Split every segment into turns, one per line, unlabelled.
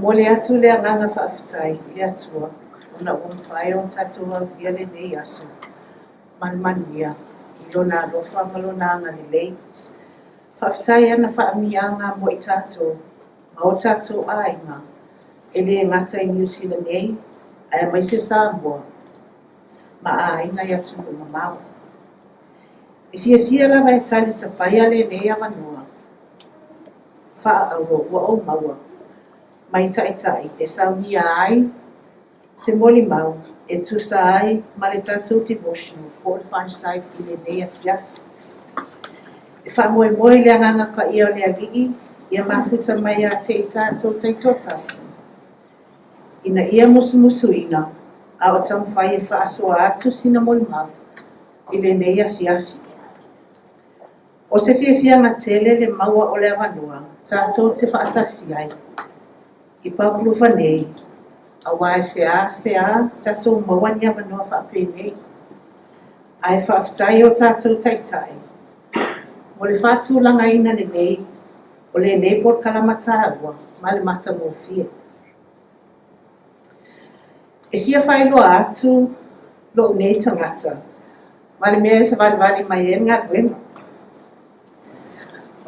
mole atu le nganga whaafitai, le atua, ona whai o tatua ia le nei aso, manmania, I lona alofa malona anga le lei. Whaafitai ana whaamianga mo I tato, ma o tato ainga, e le ngata I New Zealand nei, ai mai se Samoa, ma a inga I atu no mamau. E fia lava e tali sa paia le nei amanua, wha auro ua o maua, mai tai e saunia ai, se moli mau, e tusa ai, ma le tatou devotional, po le FIRESIDE I le nei a fiafi. E wha moe le anganga pa ia o le alii, ia mafuta mai a te I tatou taitotasi. Ina ia musu ina, a o tamu whai e wha asoa atu sina moli mau, I le nei a fiafi. O se fia ngā tele le maua o le awanua, tātou te whaatasi ai. I papulufa nei, a wae se a, tātou mawani awanua whaape nei. Ai whaafitai o tātou taitai. Mo le whaatūlanga ina le nei, o le nei por kalamata awa, ma le mata mo fia. E fia whailoa atu, lo nei tangata, ma le mea sa vali mai e ngā gwema.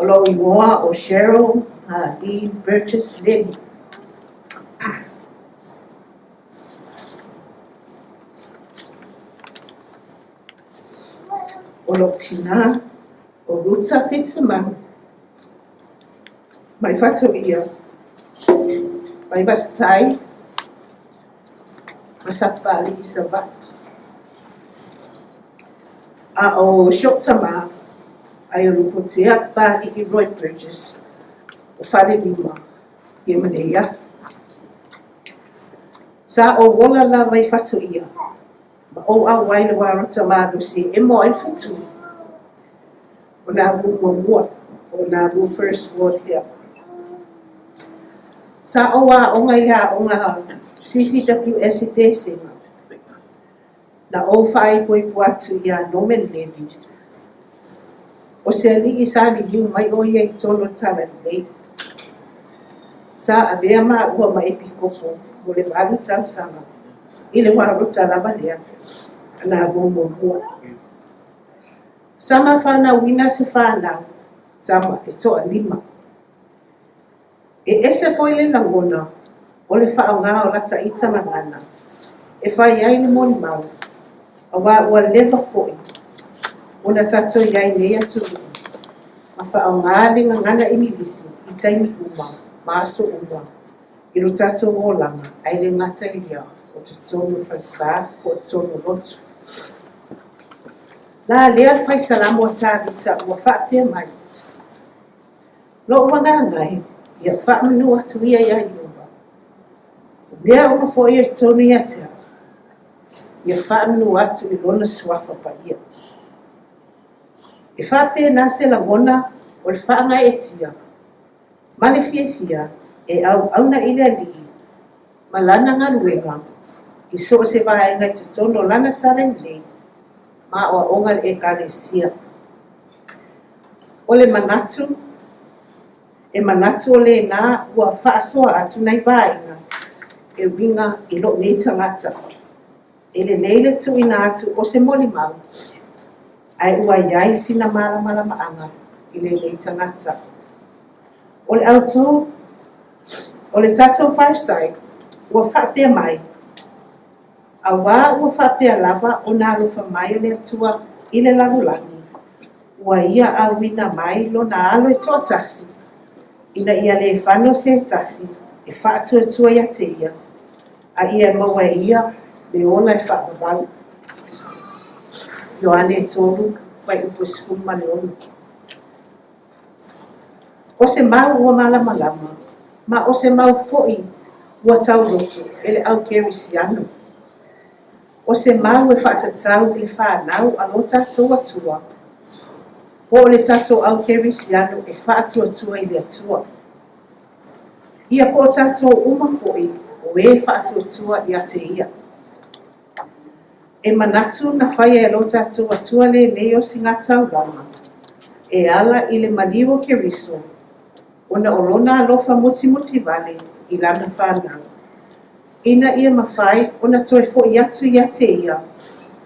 O lo ingoa o Cheryl, Levy, Levy. O lo tina, o ruta fitsamang. Mai whato ia, mai vastai, masapali isava. A o shoktama, ai o lupotea pa I Roy Bridges, o whare lima, I mane iath. Sa o wola la vai whatu ia, ma o au waile warota madu si e mo ai whatu. O nā vu mua, o nā vu first word here. Sa o wa o ngai ha o ngā CCWS I te singa. Na o whai poi puatu ia Norman Levy. O se alii sa li yu mai o ia I tolo tala nei. Sa avea maa ua mai pikopo mo le malu tau sanga. I le warota lava lea, ana vomo mua. Sama whana wina se whanau, tama e toa lima. E ese foi le langona, o le whao ngā o lata I tanga ngana. E whai ai le moni mau, a wā ua lewa foi. Ona tato iai nei atu ma whao ngā le ngana I milisi I taimi uma, maaso uma. I lo tato o langa, ai le ngata I lia, o te tonu whasa, o te tonu rotu. La lea le whai salamo a tāwita ua whaapea mai. Lo ua ngā ngai, ia whaamanu atu ia iai iumba. Lea ua fo ia tonu ia tea. Ia whaamanu atu I lona suafa pa ia. E whape nā se langona o le whaanga e tia. Ma le fia e au auna I le alii. Ma lana ngā luenga. I so se vaenga I te tono lana tare nei. Ma o onga e kalesia. O le manatu. E manatu o le nā ua whaasoa atu nei vaenga. E winga I lo nei tangata. E le leile tu ina atu o se moli mau. Ai ua iai sina mala maanga I le nei tangata. O le auto, o le tatou FIRESIDE, ua whaapea mai. A wā ua whaapea lava o nā rufa mai o le atua I le lalulani. Ua ia a wina mai lo nā alo e toa tasi. Ina ia le whano se tasi, e whaatua tua ia te ia. A ia maua ia, le ola e whaapavalu. Ioane e tolu, whai upo sifuru ma le onu. O se mau ua malama, ma o se mau foi ua tau roto, ele au kerisiano. O se mau e whaatatau le whanau a lo tatou atua. O le tatou au kerisiano e whaatua tua I le atua. Ia po tatou uma foi, o e whaatua tua I ate ia. E manatu na whaia e lo tatou atua le neo singatau lama. E ala I le maliwo keriso. Ona olona alofa muti vale, I lana whanau. Ina ia mawhai, ona toe fo I atu ia te ia,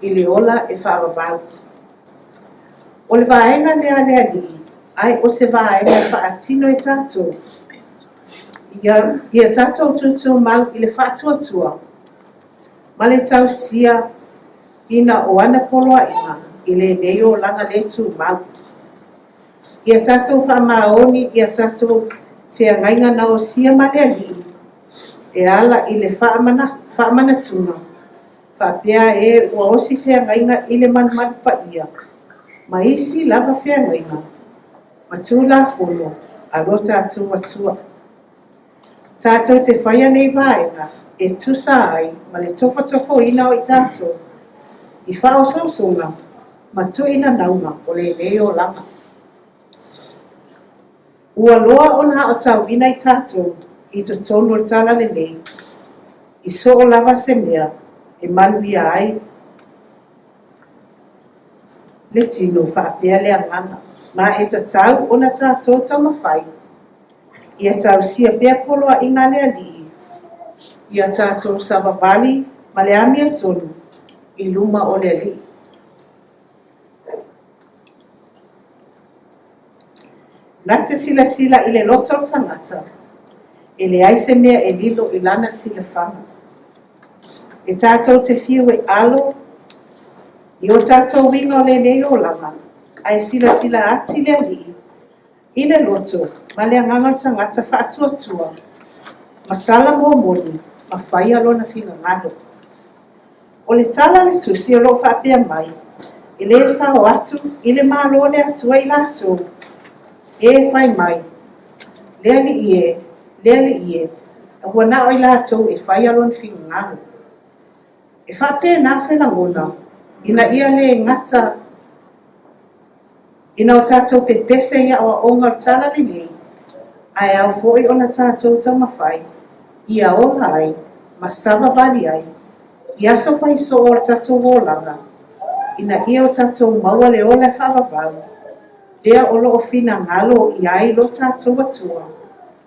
I le ola e whaavavau. O le vaenga lea li, ai o se vaenga whaatino e tātou. Ia tātou tutu mau I le whaatuatua. Ma le tau sia ina o ana poloa inga, I le neo langa le tu mau. Ia tātou whaamaoni, ia tātou whea ngainga na o sia ma le li, e ala I le whaamana tuna. Whapea e ua osi whea ngainga I le manman pa ia. Ma isi lava whea ngainga. Ma tūla fono, a lo tātou atua. Tātou te whaia nei vaenga, e tusa ai, ma le tofo ina o I tātou. I whao sausonga, ma tu ina naunga o le leo langa. Ua loa ona o tau ina I tātou, I to tonu o tala le nei. I so o lava se mea, e manuia ai. Le tino whaapea le anganga, ma e ta tau ona tātou tau mawhai. Ia tau sia pea poloa inga lea li. Ia tātou savavali, ma le amia tonu, I luma o le li. Nate sila I le loto tangata, e le aise mea e lilo I lana sila whanga. E tātou te whiu e alo, I o tātou winga o le leo langa, ai sila ati le li, I le loto, ma le anganga tangata whaatuatua, ma sala mo moni, ma whai alona whina ngalo. O le tala le tusi o lo whaapea mai, I le sao atu, I le malo le atua I lato, e whai mai, lea li ie, a hua na o I lato e whai alona whina ngalo. E whaapea nase na ngona, ina ia le ngata, ina o tātou pepese ia o onga tala li lei, ai au foi ona tātou tau mawhai, ia ola ai, ma sava vali ai, ia so fai so o tātou wolanga, ina ia o tātou maua le ola whavavau, lea o lo fina ngalo I ai lo tātou atua,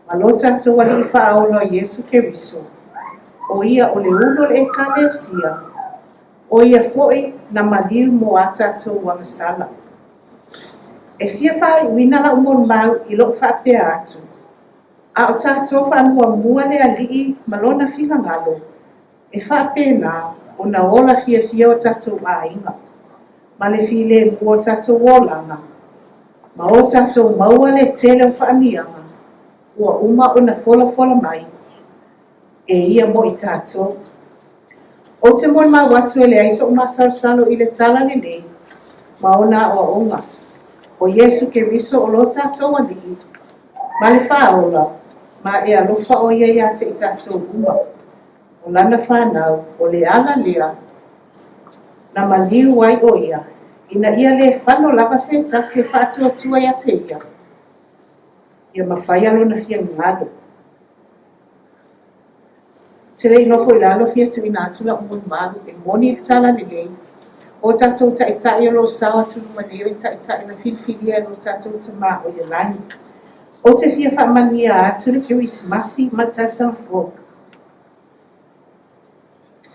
ma lo tātou ali I whaola Yesu Keriso, o ia o le uno le ekalesia, o ia foi na maliu mo a tātou wangasala. E fia whai uina la umon mau I lo whapea atu. A o tātou whanua le alii malona whina ngalo. E whapea nā o na ola fia o tātou ainga. Ma le while mua tātou wolanga. Ma o tātou maua le tele o whaamianga. Ua uma o na fola mai. E ia mo I tātou. O te mon ma watu ele aiso o masarsalo I le tala le nei. Ma o na o onga. O Yesu Keriso o lo tātou alii. Ma le whaola, ma e alofa o ia te I tātou uma. O lana whanau, o le ala lea, na maliu ai o ia. Ina ia le whano lava se tase whaatua tua ia te ia. Ia mawhai alo na fia ngado. Te rei nofo I lalo fia tu ina atula o mun maru, e moni il tala le lei. O tātou ta itai o lo sawa tunu maneo I ta itai na filfilia no tātou ta maa o Iolani. O te fia whaamania atu le kiu Isimasi ma tau sama fo.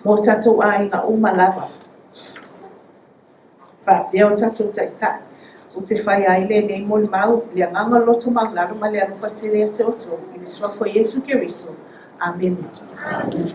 Mo tātou a inga uma lava. Whaapea o tātou ta itai. O te whai aile nei mo le mau, le anganga loto maularo ma le alufa te lea te oto. I le swafo Yesu Keriso. Amen. Amen.